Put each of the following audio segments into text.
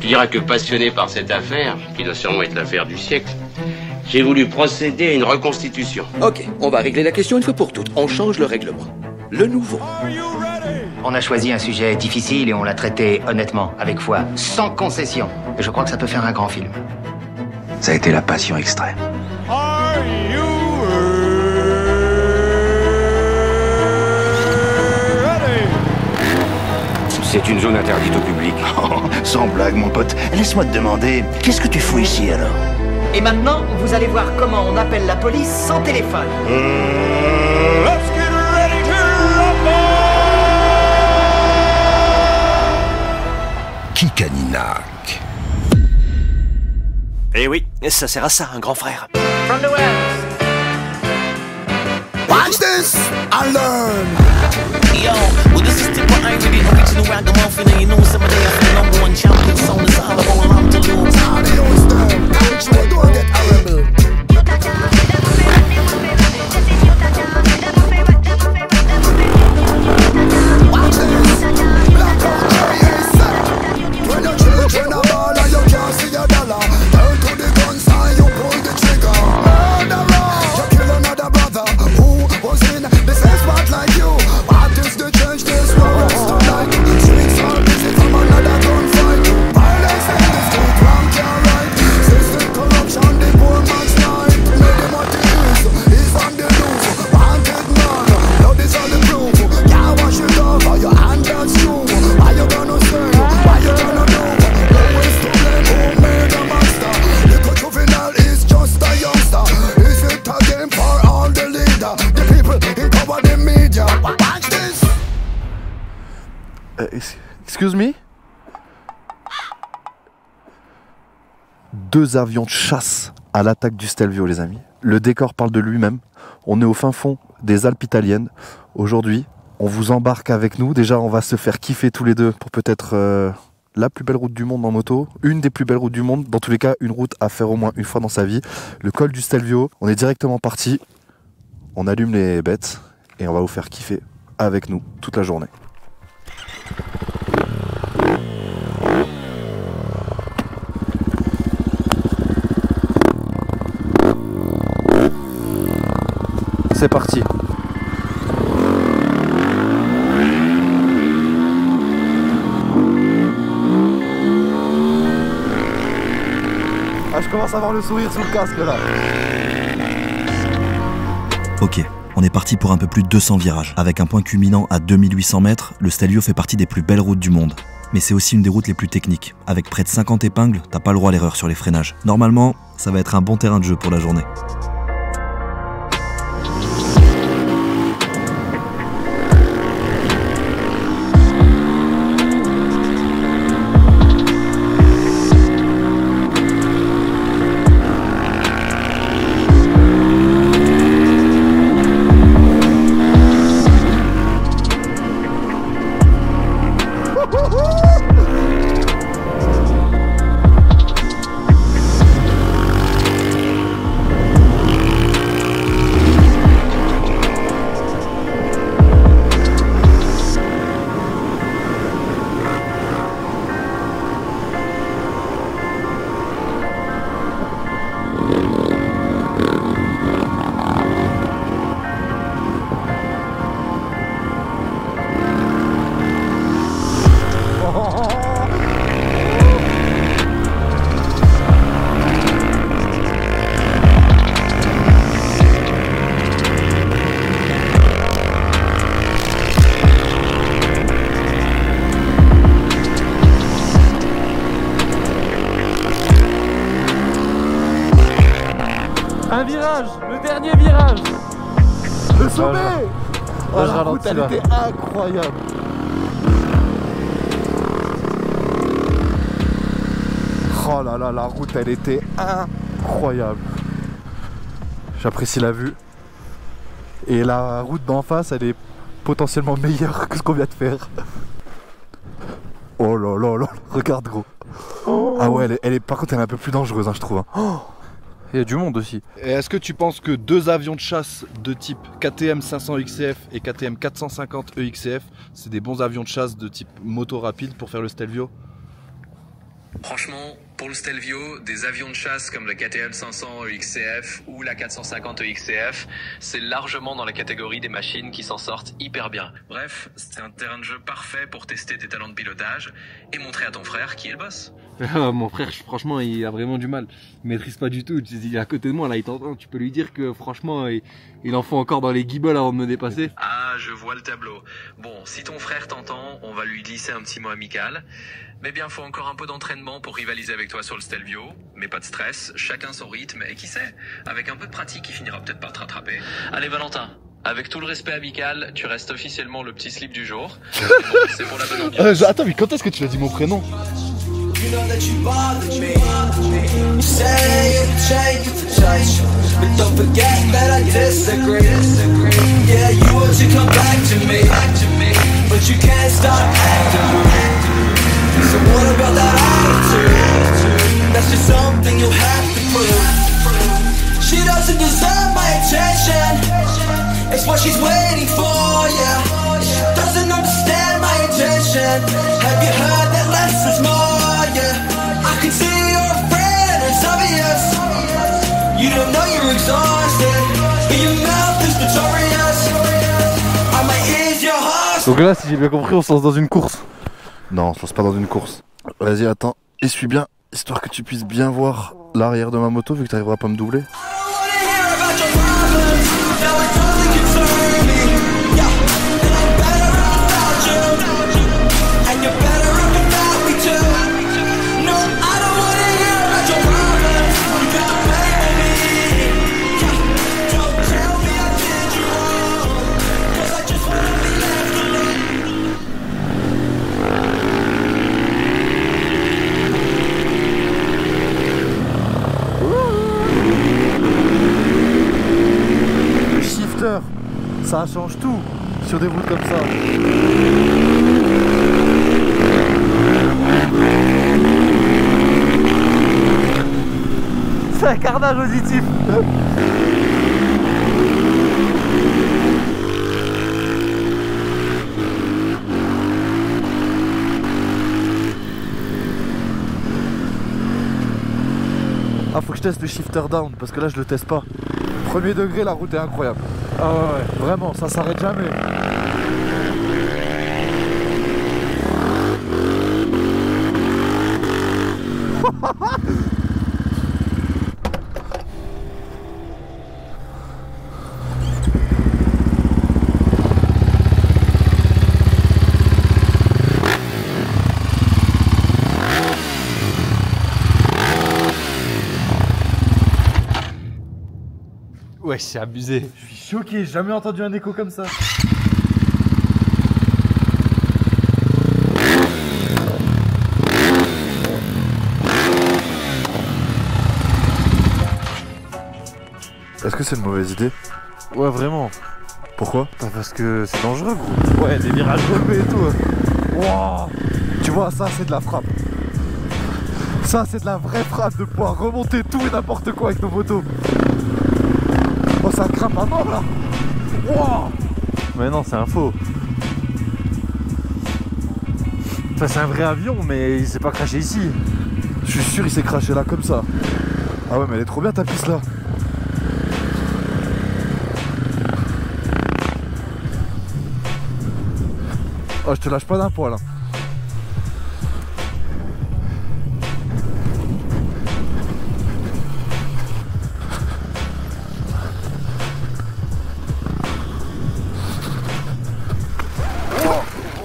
Pire que passionné par cette affaire, qui doit sûrement être l'affaire du siècle, j'ai voulu procéder à une reconstitution. Ok, on va régler la question une fois pour toutes. On change le règlement. Le nouveau. On a choisi un sujet difficile et on l'a traité honnêtement, avec foi, sans concession. Et je crois que ça peut faire un grand film. Ça a été la passion extrême. C'est une zone interdite au public. Oh, sans blague, mon pote. Laisse-moi te demander, qu'est-ce que tu fous ici alors? Et maintenant, vous allez voir comment on appelle la police sans téléphone. Let's get ready to rumble! Kikaninaq. Eh oui, ça sert à ça, un grand frère. From the West. Watch this and learn. Yo, well this is Tipper Irony, original ragamuffin, and you know some of the number one champion song is all about I'm to lose. Adios them. Don't you don't get horrible. Watch this. Black out cherry is when your children are ball and you can't see your dollar. Turn to the gun sign, you pull the trigger. Murderer, you kill another brother who was in the same spot like you. What is the change? There's no rest of night. Streets are busy from another gunfight. Violence in the street, wrong can't right. System corruption, the poor man's night. Made him what he is, he's on the loose. Wanted man, blood is on the proof. Can't wash it off, or your hand that's true. Why you gonna say, why you gonna do? Who is to blame, who made a monster? Little juvenile is just a youngster. Is it a game for all the leader? The people in cover the media. Watch this. Excuse me? Deux avions de chasse à l'attaque du Stelvio, les amis. Le décor parle de lui-même. On est au fin fond des Alpes italiennes. Aujourd'hui, on vous embarque avec nous. Déjà, on va se faire kiffer tous les deux pour peut-être la plus belle route du monde en moto. Une des plus belles routes du monde. Dans tous les cas, une route à faire au moins une fois dans sa vie. Le col du Stelvio. On est directement parti. On allume les bêtes et on va vous faire kiffer avec nous toute la journée. C'est parti. Ah, je commence à avoir le sourire sous le casque là. Ok, on est parti pour un peu plus de 200 virages. Avec un point culminant à 2800 mètres, le Stelvio fait partie des plus belles routes du monde. Mais c'est aussi une des routes les plus techniques. Avec près de 50 épingles, t'as pas le droit à l'erreur sur les freinages. Normalement, ça va être un bon terrain de jeu pour la journée. Un virage, le dernier virage. Le sommet. Oh, la route, elle était incroyable. Oh là là, la route, elle était incroyable. J'apprécie la vue. Et la route d'en face, elle est potentiellement meilleure que ce qu'on vient de faire. Oh là là là, regarde gros. Oh. Ah ouais, par contre, elle est un peu plus dangereuse, hein, je trouve. Oh. Il y a du monde aussi. Et est-ce que tu penses que deux avions de chasse de type KTM 500 XCF et KTM 450 EXCF, c'est des bons avions de chasse de type moto rapide pour faire le Stelvio? Franchement, pour le Stelvio, des avions de chasse comme le KTM 500 EXCF ou la 450 EXCF, c'est largement dans la catégorie des machines qui s'en sortent hyper bien. Bref, c'est un terrain de jeu parfait pour tester tes talents de pilotage et montrer à ton frère qui est le boss. Mon frère, franchement, il a vraiment du mal. Il maîtrise pas du tout. Il est à côté de moi, là, il t'entend. Tu peux lui dire que, franchement, il en faut encore dans les guibolles avant de me dépasser. Ah, je vois le tableau. Bon, si ton frère t'entend, on va lui glisser un petit mot amical. Mais bien, faut encore un peu d'entraînement pour rivaliser avec toi sur le Stelvio. Mais pas de stress, chacun son rythme. Et qui sait, avec un peu de pratique, il finira peut-être par te rattraper. Allez, Valentin, avec tout le respect amical, tu restes officiellement le petit slip du jour. C'est pour la bonne ambiance. Attends, mais quand est-ce que tu l'as dit mon prénom? You know that you bother me. You say you change for change, but don't forget that I disagree. Yeah, you want to come back to me, but you can't stop acting rude. So what about that attitude? That's just something you'll have to prove. She doesn't deserve my attention. It's what she's waiting for, yeah. Doesn't understand my intention. Have you heard that less is more? I can see you're afraid, it's obvious. You don't know you're exhausted, but your mouth is notorious. I might ease your heart. Donc là, si j'ai bien compris, on se lance dans une course. Non, on se lance pas dans une course. Vas-y, attends, essuie bien, histoire que tu puisses bien voir l'arrière de ma moto, vu que t'arriveras pas à me doubler. Ça change tout sur des routes comme ça. C'est un carnage auditif. Ah, faut que je teste le shifter down parce que là je le teste pas. Premier degré, la route est incroyable. Ah ouais, vraiment, ça s'arrête jamais. Ouais, c'est abusé. Je suis choqué, j'ai jamais entendu un écho comme ça. Est-ce que c'est une mauvaise idée? Ouais, vraiment. Pourquoi? Parce que c'est dangereux, gros. Ouais, des virages relevés et tout. Wow. Tu vois, ça c'est de la frappe. Ça c'est de la vraie frappe, de pouvoir remonter tout et n'importe quoi avec nos motos. Oh, ça grimpe à mort là. Wow. Mais non, c'est un faux. Enfin, c'est un vrai avion, mais il s'est pas craché ici. Je suis sûr il s'est craché là comme ça. Ah ouais, mais elle est trop bien ta piste là. Oh, je te lâche pas d'un poil hein.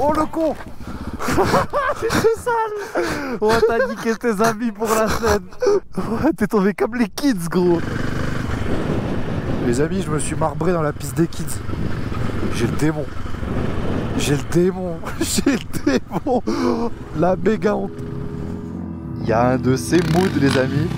Oh le con. C'est sale. Oh, t'as niqué tes amis pour la scène. Ouais, t'es tombé comme les kids, gros. Les amis, je me suis marbré dans la piste des kids. J'ai le démon. J'ai le démon. J'ai le démon. La méga honte. Il y a un de ces moods, les amis.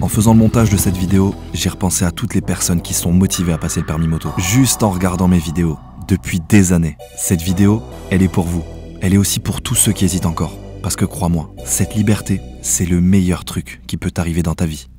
En faisant le montage de cette vidéo, j'ai repensé à toutes les personnes qui sont motivées à passer le permis moto. Juste en regardant mes vidéos. Depuis des années. Cette vidéo, elle est pour vous. Elle est aussi pour tous ceux qui hésitent encore. Parce que crois-moi, cette liberté, c'est le meilleur truc qui peut t'arriver dans ta vie.